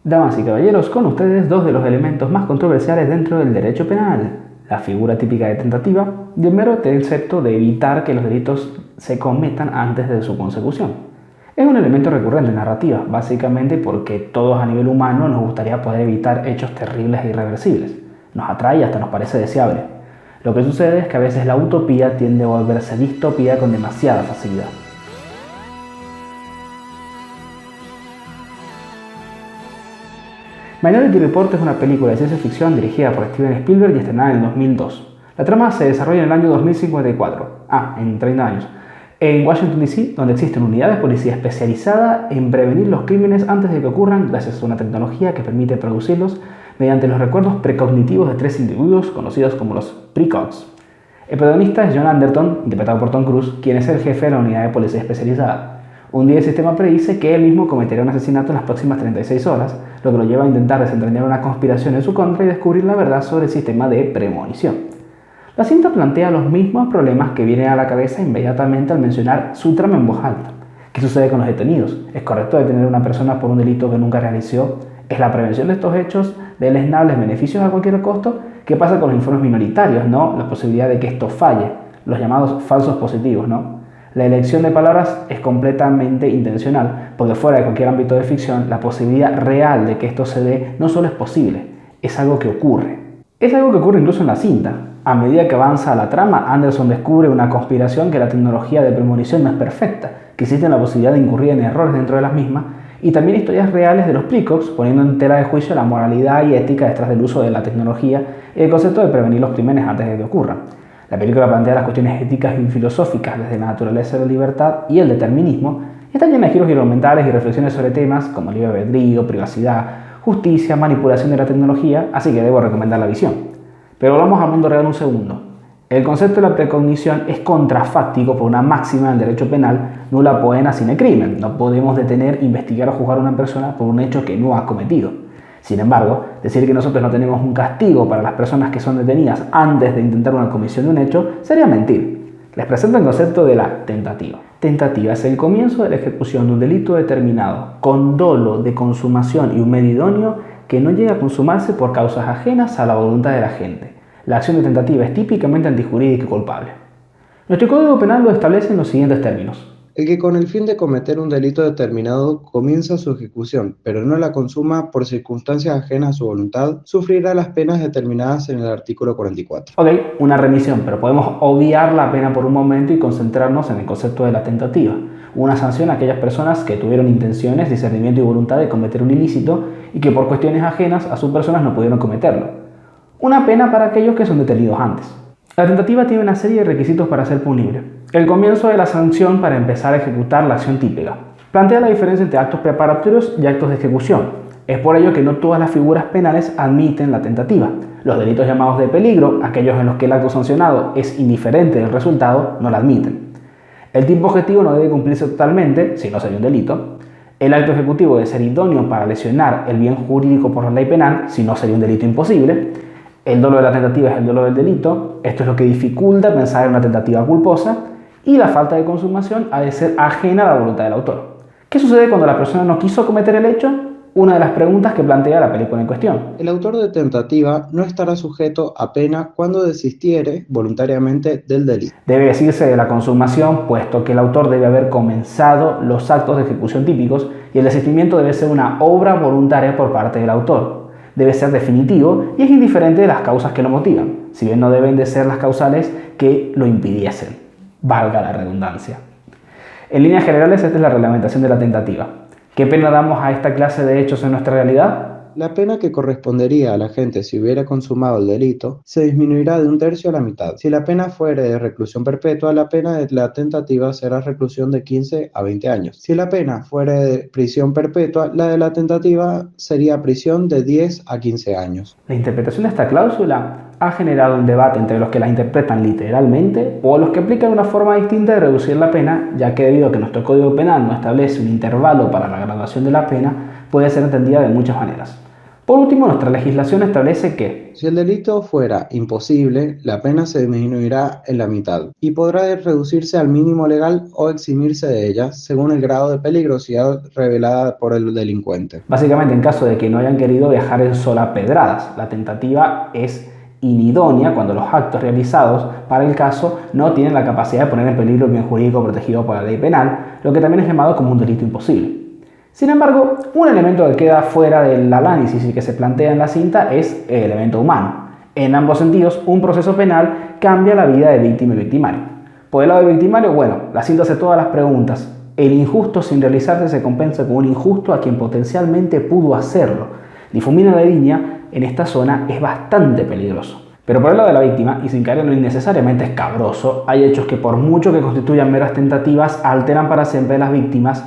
Damas y caballeros, con ustedes dos de los elementos más controversiales dentro del derecho penal, la figura típica de tentativa y el mero concepto de evitar que los delitos se cometan antes de su consecución. Es un elemento recurrente en narrativa, básicamente porque todos a nivel humano nos gustaría poder evitar hechos terribles e irreversibles. Nos atrae y hasta nos parece deseable. Lo que sucede es que a veces la utopía tiende a volverse distopía con demasiada facilidad. Minority Report es una película de ciencia ficción dirigida por Steven Spielberg y estrenada en el 2002. La trama se desarrolla en el año 2054, en 30 años, en Washington DC, donde existe una unidad de policía especializada en prevenir los crímenes antes de que ocurran gracias a una tecnología que permite producirlos mediante los recuerdos precognitivos de tres individuos conocidos como los precogs. El protagonista es John Anderton, interpretado por Tom Cruise, quien es el jefe de la unidad de policía especializada. Un día el sistema predice que él mismo cometerá un asesinato en las próximas 36 horas, lo que lo lleva a intentar desentrañar una conspiración en su contra y descubrir la verdad sobre el sistema de premonición. La cinta plantea los mismos problemas que vienen a la cabeza inmediatamente al mencionar su trama en voz alta. ¿Qué sucede con los detenidos? ¿Es correcto detener a una persona por un delito que nunca realizó? ¿Es la prevención de estos hechos de lesnables beneficios a cualquier costo? ¿Qué pasa con los informes minoritarios, la posibilidad de que esto falle, los llamados falsos positivos, La elección de palabras es completamente intencional, porque fuera de cualquier ámbito de ficción, la posibilidad real de que esto se dé no solo es posible, es algo que ocurre. Es algo que ocurre incluso en la cinta. A medida que avanza la trama, Anderson descubre una conspiración que la tecnología de premonición no es perfecta, que existe la posibilidad de incurrir en errores dentro de las mismas, y también historias reales de los precogs, poniendo en tela de juicio la moralidad y ética detrás del uso de la tecnología y el concepto de prevenir los crímenes antes de que ocurran. La película plantea las cuestiones éticas y filosóficas desde la naturaleza de la libertad y el determinismo, y está llena de giros argumentales y reflexiones sobre temas como libre albedrío, privacidad, justicia, manipulación de la tecnología, así que debo recomendar la visión. Pero volvamos al mundo real un segundo. El concepto de la precognición es contrafáctico por una máxima del derecho penal: nulla poena sine crimen. No podemos detener, investigar o juzgar a una persona por un hecho que no ha cometido. Sin embargo, decir que nosotros no tenemos un castigo para las personas que son detenidas antes de intentar una comisión de un hecho sería mentir. Les presento el concepto de la tentativa. Tentativa es el comienzo de la ejecución de un delito determinado, con dolo de consumación y un medio idóneo que no llega a consumarse por causas ajenas a la voluntad de la gente. La acción de tentativa es típicamente antijurídica y culpable. Nuestro Código Penal lo establece en los siguientes términos. El que con el fin de cometer un delito determinado comienza su ejecución, pero no la consuma por circunstancias ajenas a su voluntad, sufrirá las penas determinadas en el artículo 44. Una remisión, pero podemos obviar la pena por un momento y concentrarnos en el concepto de la tentativa. Una sanción a aquellas personas que tuvieron intenciones, discernimiento y voluntad de cometer un ilícito y que por cuestiones ajenas a sus personas no pudieron cometerlo. Una pena para aquellos que son detenidos antes. La tentativa tiene una serie de requisitos para ser punible. El comienzo de la sanción para empezar a ejecutar la acción típica. Plantea la diferencia entre actos preparatorios y actos de ejecución. Es por ello que no todas las figuras penales admiten la tentativa. Los delitos llamados de peligro, aquellos en los que el acto sancionado es indiferente del resultado, no la admiten. El tipo objetivo no debe cumplirse totalmente, si no sería un delito. El acto ejecutivo debe ser idóneo para lesionar el bien jurídico por la ley penal, si no sería un delito imposible. El dolo de la tentativa es el dolo del delito. Esto es lo que dificulta pensar en una tentativa culposa. Y la falta de consumación ha de ser ajena a la voluntad del autor. ¿Qué sucede cuando la persona no quiso cometer el hecho? Una de las preguntas que plantea la película en cuestión. El autor de tentativa no estará sujeto a pena cuando desistiere voluntariamente del delito. Debe decirse de la consumación, puesto que el autor debe haber comenzado los actos de ejecución típicos y el desistimiento debe ser una obra voluntaria por parte del autor. Debe ser definitivo y es indiferente de las causas que lo motivan, si bien no deben de ser las causales que lo impidiesen. Valga la redundancia. En líneas generales, esta es la reglamentación de la tentativa. ¿Qué pena damos a esta clase de hechos en nuestra realidad? La pena que correspondería a la gente si hubiera consumado el delito se disminuirá de 1/3 a la mitad. Si la pena fuere de reclusión perpetua, la pena de la tentativa será reclusión de 15 a 20 años. Si la pena fuere de prisión perpetua, la de la tentativa sería prisión de 10 a 15 años. La interpretación de esta cláusula ha generado un debate entre los que la interpretan literalmente o los que aplican una forma distinta de reducir la pena, ya que debido a que nuestro Código Penal no establece un intervalo para la graduación de la pena, puede ser entendida de muchas maneras. Por último, nuestra legislación establece que si el delito fuera imposible, la pena se disminuirá en la mitad y podrá reducirse al mínimo legal o eximirse de ella según el grado de peligrosidad revelada por el delincuente. básicamente en caso de que no hayan querido viajar en sola pedradas, la tentativa es inidónea cuando los actos realizados para el caso no tienen la capacidad de poner en peligro el bien jurídico protegido por la ley penal, lo que también es llamado como un delito imposible. Sin embargo, un elemento que queda fuera del análisis y que se plantea en la cinta es el elemento humano. En ambos sentidos, un proceso penal cambia la vida de víctima y victimario. Por el lado del victimario, la cinta hace todas las preguntas. El injusto sin realizarse se compensa con un injusto a quien potencialmente pudo hacerlo. Difuminar la línea en esta zona es bastante peligroso. Pero por el lado de la víctima, y sin caer en lo innecesariamente escabroso, hay hechos que por mucho que constituyan meras tentativas, alteran para siempre a las víctimas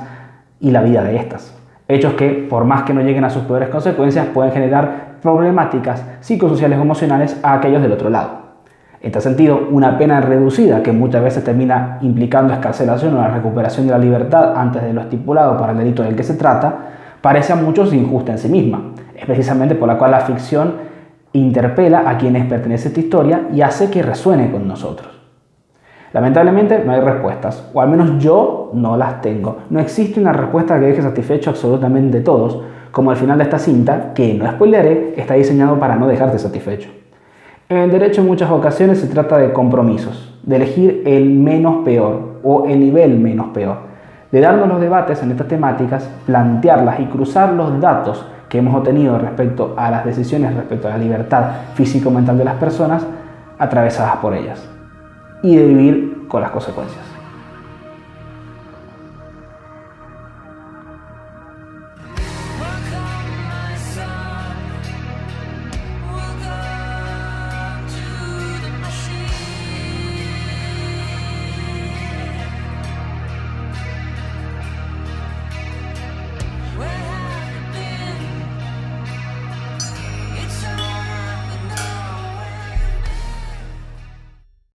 y la vida de estas. Hechos que, por más que no lleguen a sus peores consecuencias, pueden generar problemáticas psicosociales o emocionales a aquellos del otro lado. En este sentido, una pena reducida, que muchas veces termina implicando excarcelación o la recuperación de la libertad antes de lo estipulado para el delito del que se trata, parece a muchos injusta en sí misma. Es precisamente por la cual la ficción interpela a quienes pertenece a esta historia y hace que resuene con nosotros. Lamentablemente no hay respuestas, o al menos yo no las tengo. No existe una respuesta que deje satisfecho absolutamente a todos, como al final de esta cinta, que no spoilearé, está diseñado para no dejarte satisfecho. En el derecho en muchas ocasiones se trata de compromisos, de elegir el menos peor o el nivel menos peor, de darnos los debates en estas temáticas, plantearlas y cruzar los datos que hemos obtenido respecto a las decisiones respecto a la libertad físico-mental de las personas atravesadas por ellas, y de vivir con las consecuencias.